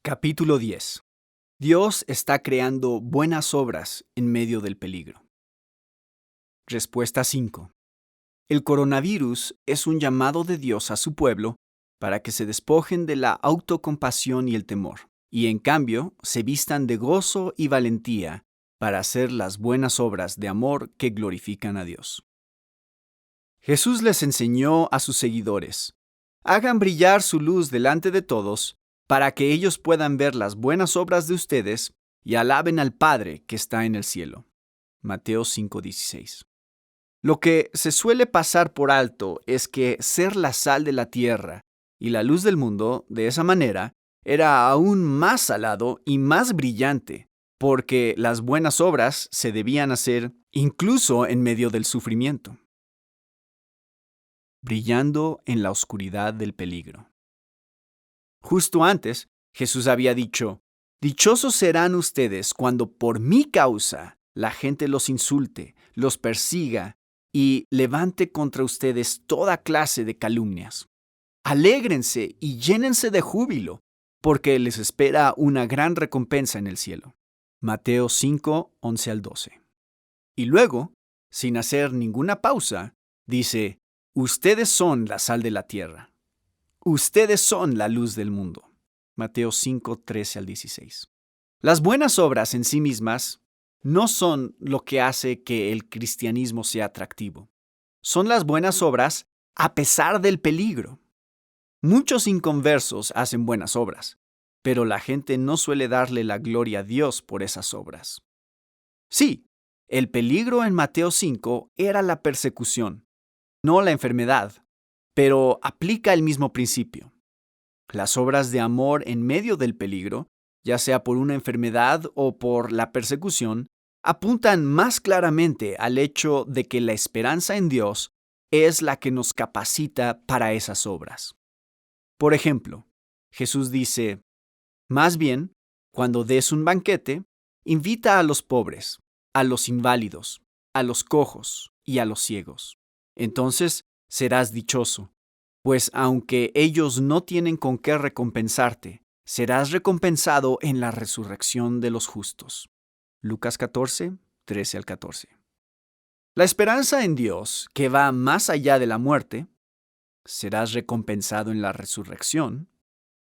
Capítulo 10. Dios está creando buenas obras en medio del peligro. Respuesta 5. El coronavirus es un llamado de Dios a su pueblo para que se despojen de la autocompasión y el temor, y en cambio se vistan de gozo y valentía para hacer las buenas obras de amor que glorifican a Dios. Jesús les enseñó a sus seguidores: hagan brillar su luz delante de todos, para que ellos puedan ver las buenas obras de ustedes y alaben al Padre que está en el cielo. Mateo 5:16. Lo que se suele pasar por alto es que ser la sal de la tierra y la luz del mundo, de esa manera, era aún más salado y más brillante, porque las buenas obras se debían hacer incluso en medio del sufrimiento. Brillando en la oscuridad del peligro. Justo antes, Jesús había dicho: dichosos serán ustedes cuando por mi causa la gente los insulte, los persiga y levante contra ustedes toda clase de calumnias. Alégrense y llénense de júbilo, porque les espera una gran recompensa en el cielo. Mateo 5, 11 al 12. Y luego, sin hacer ninguna pausa, dice: ustedes son la sal de la tierra. Ustedes son la luz del mundo. Mateo 5, 13 al 16. Las buenas obras en sí mismas no son lo que hace que el cristianismo sea atractivo. Son las buenas obras a pesar del peligro. Muchos inconversos hacen buenas obras, pero la gente no suele darle la gloria a Dios por esas obras. Sí, el peligro en Mateo 5 era la persecución, no la enfermedad, pero aplica el mismo principio. Las obras de amor en medio del peligro, ya sea por una enfermedad o por la persecución, apuntan más claramente al hecho de que la esperanza en Dios es la que nos capacita para esas obras. Por ejemplo, Jesús dice: más bien, cuando des un banquete, invita a los pobres, a los inválidos, a los cojos y a los ciegos. Entonces serás dichoso, pues aunque ellos no tienen con qué recompensarte, serás recompensado en la resurrección de los justos. Lucas 14, 13 al 14. La esperanza en Dios, que va más allá de la muerte, serás recompensado en la resurrección,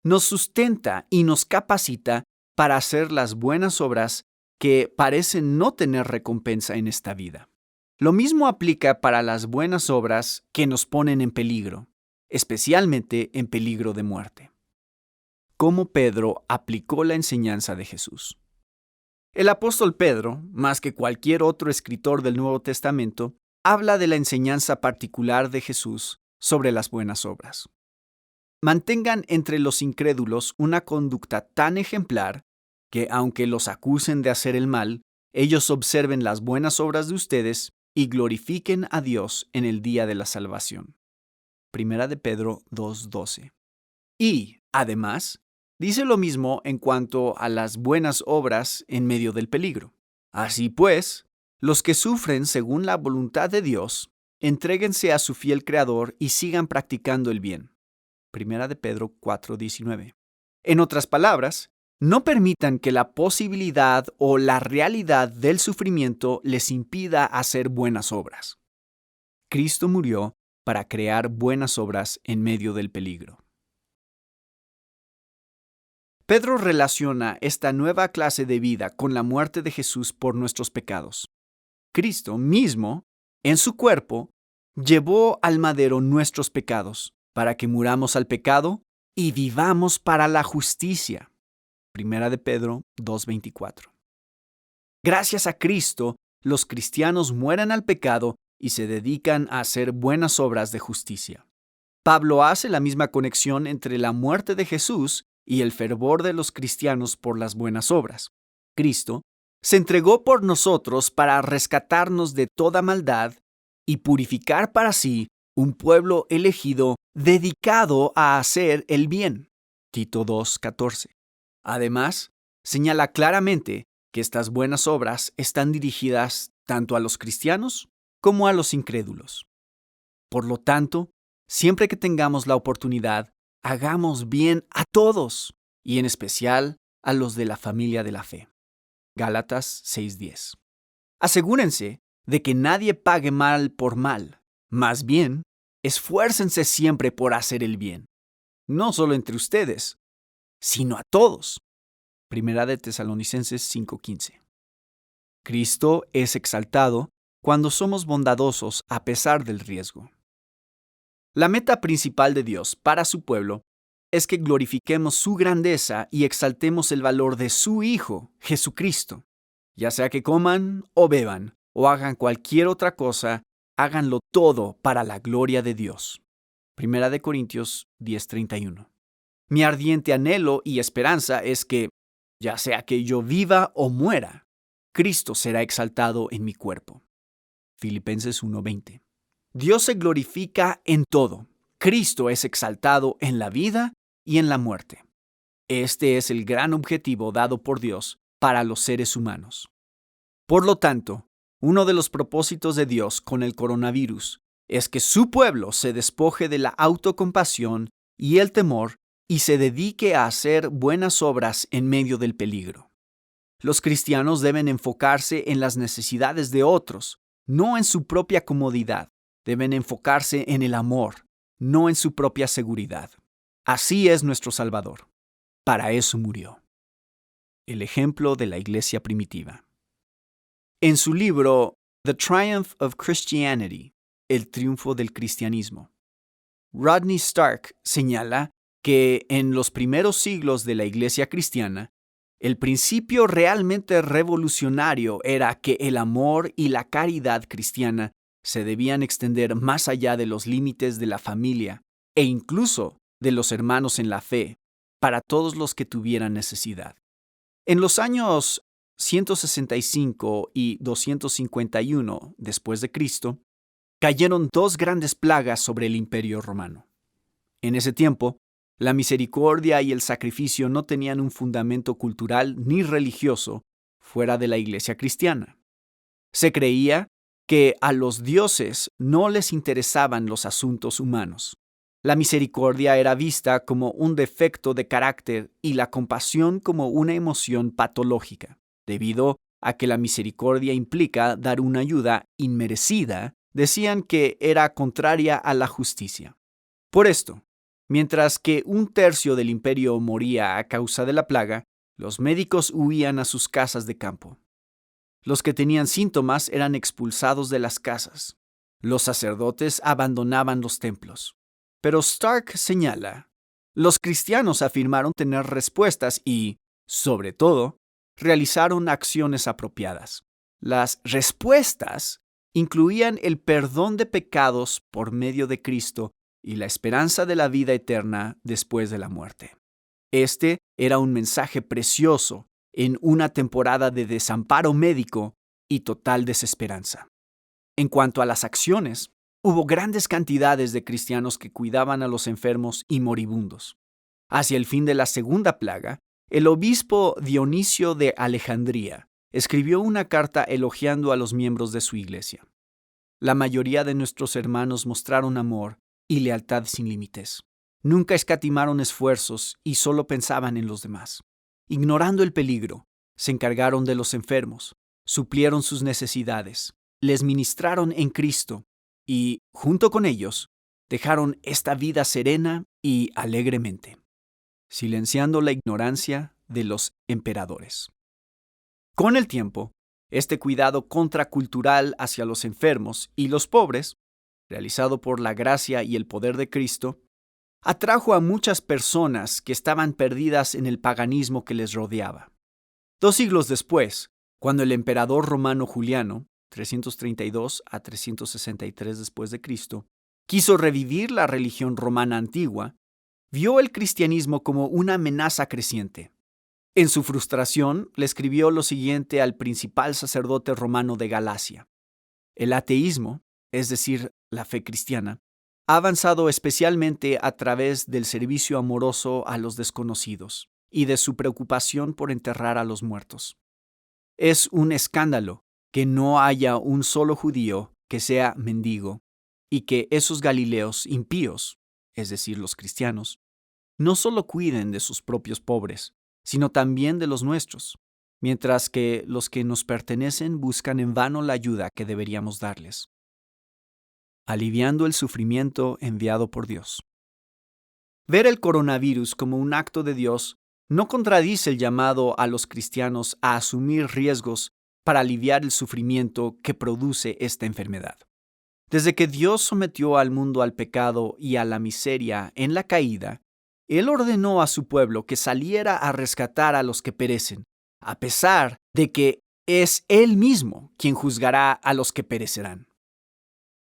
nos sustenta y nos capacita para hacer las buenas obras que parecen no tener recompensa en esta vida. Lo mismo aplica para las buenas obras que nos ponen en peligro, especialmente en peligro de muerte. ¿Cómo Pedro aplicó la enseñanza de Jesús? El apóstol Pedro, más que cualquier otro escritor del Nuevo Testamento, habla de la enseñanza particular de Jesús sobre las buenas obras. Mantengan entre los incrédulos una conducta tan ejemplar que, aunque los acusen de hacer el mal, ellos observen las buenas obras de ustedes y glorifiquen a Dios en el día de la salvación. Primera de Pedro 2:12. Y, además, dice lo mismo en cuanto a las buenas obras en medio del peligro. Así pues, los que sufren según la voluntad de Dios, entréguense a su fiel Creador y sigan practicando el bien. Primera de Pedro 4:19. En otras palabras, no permitan que la posibilidad o la realidad del sufrimiento les impida hacer buenas obras. Cristo murió para crear buenas obras en medio del peligro. Pedro relaciona esta nueva clase de vida con la muerte de Jesús por nuestros pecados. Cristo mismo, en su cuerpo, llevó al madero nuestros pecados, para que muramos al pecado y vivamos para la justicia. Primera de Pedro 2:24. Gracias a Cristo, los cristianos mueren al pecado y se dedican a hacer buenas obras de justicia. Pablo hace la misma conexión entre la muerte de Jesús y el fervor de los cristianos por las buenas obras. Cristo se entregó por nosotros para rescatarnos de toda maldad y purificar para sí un pueblo elegido dedicado a hacer el bien. Tito 2:14. Además, señala claramente que estas buenas obras están dirigidas tanto a los cristianos como a los incrédulos. Por lo tanto, siempre que tengamos la oportunidad, hagamos bien a todos y en especial a los de la familia de la fe. Gálatas 6:10. Asegúrense de que nadie pague mal por mal. Más bien, esfuércense siempre por hacer el bien, no solo entre ustedes, sino a todos. Primera de Tesalonicenses 5:15. Cristo es exaltado cuando somos bondadosos a pesar del riesgo. La meta principal de Dios para su pueblo es que glorifiquemos su grandeza y exaltemos el valor de su Hijo, Jesucristo. Ya sea que coman o beban o hagan cualquier otra cosa, háganlo todo para la gloria de Dios. Primera de Corintios 10:31. Mi ardiente anhelo y esperanza es que, ya sea que yo viva o muera, Cristo será exaltado en mi cuerpo. Filipenses 1:20. Dios se glorifica en todo. Cristo es exaltado en la vida y en la muerte. Este es el gran objetivo dado por Dios para los seres humanos. Por lo tanto, uno de los propósitos de Dios con el coronavirus es que su pueblo se despoje de la autocompasión y el temor y se dedique a hacer buenas obras en medio del peligro. Los cristianos deben enfocarse en las necesidades de otros, no en su propia comodidad. Deben enfocarse en el amor, no en su propia seguridad. Así es nuestro Salvador. Para eso murió. El ejemplo de la iglesia primitiva. En su libro The Triumph of Christianity, El triunfo del cristianismo, Rodney Stark señala que en los primeros siglos de la iglesia cristiana, el principio realmente revolucionario era que el amor y la caridad cristiana se debían extender más allá de los límites de la familia e incluso de los hermanos en la fe, para todos los que tuvieran necesidad. En los años 165 y 251 después de Cristo, cayeron dos grandes plagas sobre el Imperio Romano. En ese tiempo, la misericordia y el sacrificio no tenían un fundamento cultural ni religioso fuera de la iglesia cristiana. Se creía que a los dioses no les interesaban los asuntos humanos. La misericordia era vista como un defecto de carácter y la compasión como una emoción patológica, debido a que la misericordia implica dar una ayuda inmerecida. Decían que era contraria a la justicia. Por esto, mientras que un tercio del imperio moría a causa de la plaga, los médicos huían a sus casas de campo. Los que tenían síntomas eran expulsados de las casas. Los sacerdotes abandonaban los templos. Pero Stark señala, los cristianos afirmaron tener respuestas y, sobre todo, realizaron acciones apropiadas. Las respuestas incluían el perdón de pecados por medio de Cristo y la esperanza de la vida eterna después de la muerte. Este era un mensaje precioso en una temporada de desamparo médico y total desesperanza. En cuanto a las acciones, hubo grandes cantidades de cristianos que cuidaban a los enfermos y moribundos. Hacia el fin de la segunda plaga, el obispo Dionisio de Alejandría escribió una carta elogiando a los miembros de su iglesia. La mayoría de nuestros hermanos mostraron amor y lealtad sin límites. Nunca escatimaron esfuerzos y solo pensaban en los demás. Ignorando el peligro, se encargaron de los enfermos, suplieron sus necesidades, les ministraron en Cristo y, junto con ellos, dejaron esta vida serena y alegremente, silenciando la ignorancia de los emperadores. Con el tiempo, este cuidado contracultural hacia los enfermos y los pobres, realizado por la gracia y el poder de Cristo, atrajo a muchas personas que estaban perdidas en el paganismo que les rodeaba. 2 siglos después, cuando el emperador romano Juliano, 332 a 363 después de Cristo, quiso revivir la religión romana antigua, vio el cristianismo como una amenaza creciente. En su frustración, le escribió lo siguiente al principal sacerdote romano de Galacia: el ateísmo, es decir, la fe cristiana, ha avanzado especialmente a través del servicio amoroso a los desconocidos y de su preocupación por enterrar a los muertos. Es un escándalo que no haya un solo judío que sea mendigo y que esos galileos impíos, es decir, los cristianos, no solo cuiden de sus propios pobres, sino también de los nuestros, mientras que los que nos pertenecen buscan en vano la ayuda que deberíamos darles. Aliviando el sufrimiento enviado por Dios. Ver el coronavirus como un acto de Dios no contradice el llamado a los cristianos a asumir riesgos para aliviar el sufrimiento que produce esta enfermedad. Desde que Dios sometió al mundo al pecado y a la miseria en la caída, Él ordenó a su pueblo que saliera a rescatar a los que perecen, a pesar de que es Él mismo quien juzgará a los que perecerán.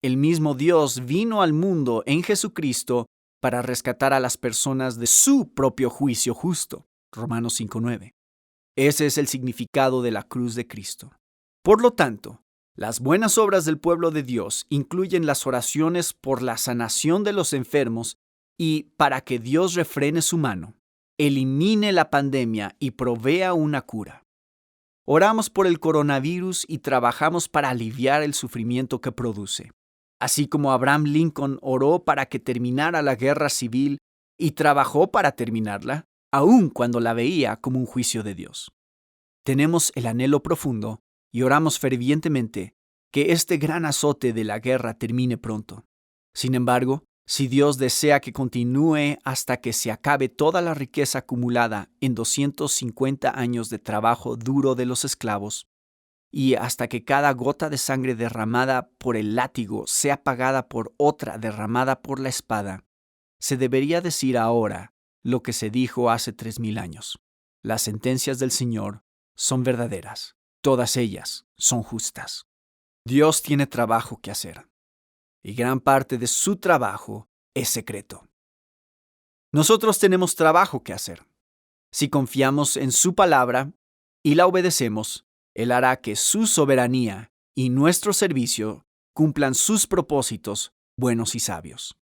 El mismo Dios vino al mundo en Jesucristo para rescatar a las personas de su propio juicio justo. Romanos 5:9. Ese es el significado de la cruz de Cristo. Por lo tanto, las buenas obras del pueblo de Dios incluyen las oraciones por la sanación de los enfermos y para que Dios refrene su mano, elimine la pandemia y provea una cura. Oramos por el coronavirus y trabajamos para aliviar el sufrimiento que produce. Así como Abraham Lincoln oró para que terminara la guerra civil y trabajó para terminarla, aun cuando la veía como un juicio de Dios. Tenemos el anhelo profundo y oramos fervientemente que este gran azote de la guerra termine pronto. Sin embargo, si Dios desea que continúe hasta que se acabe toda la riqueza acumulada en 250 años de trabajo duro de los esclavos, y hasta que cada gota de sangre derramada por el látigo sea pagada por otra derramada por la espada, se debería decir ahora lo que se dijo hace 3000 años. Las sentencias del Señor son verdaderas, todas ellas son justas. Dios tiene trabajo que hacer, y gran parte de su trabajo es secreto. Nosotros tenemos trabajo que hacer. Si confiamos en su palabra y la obedecemos, Él hará que su soberanía y nuestro servicio cumplan sus propósitos buenos y sabios.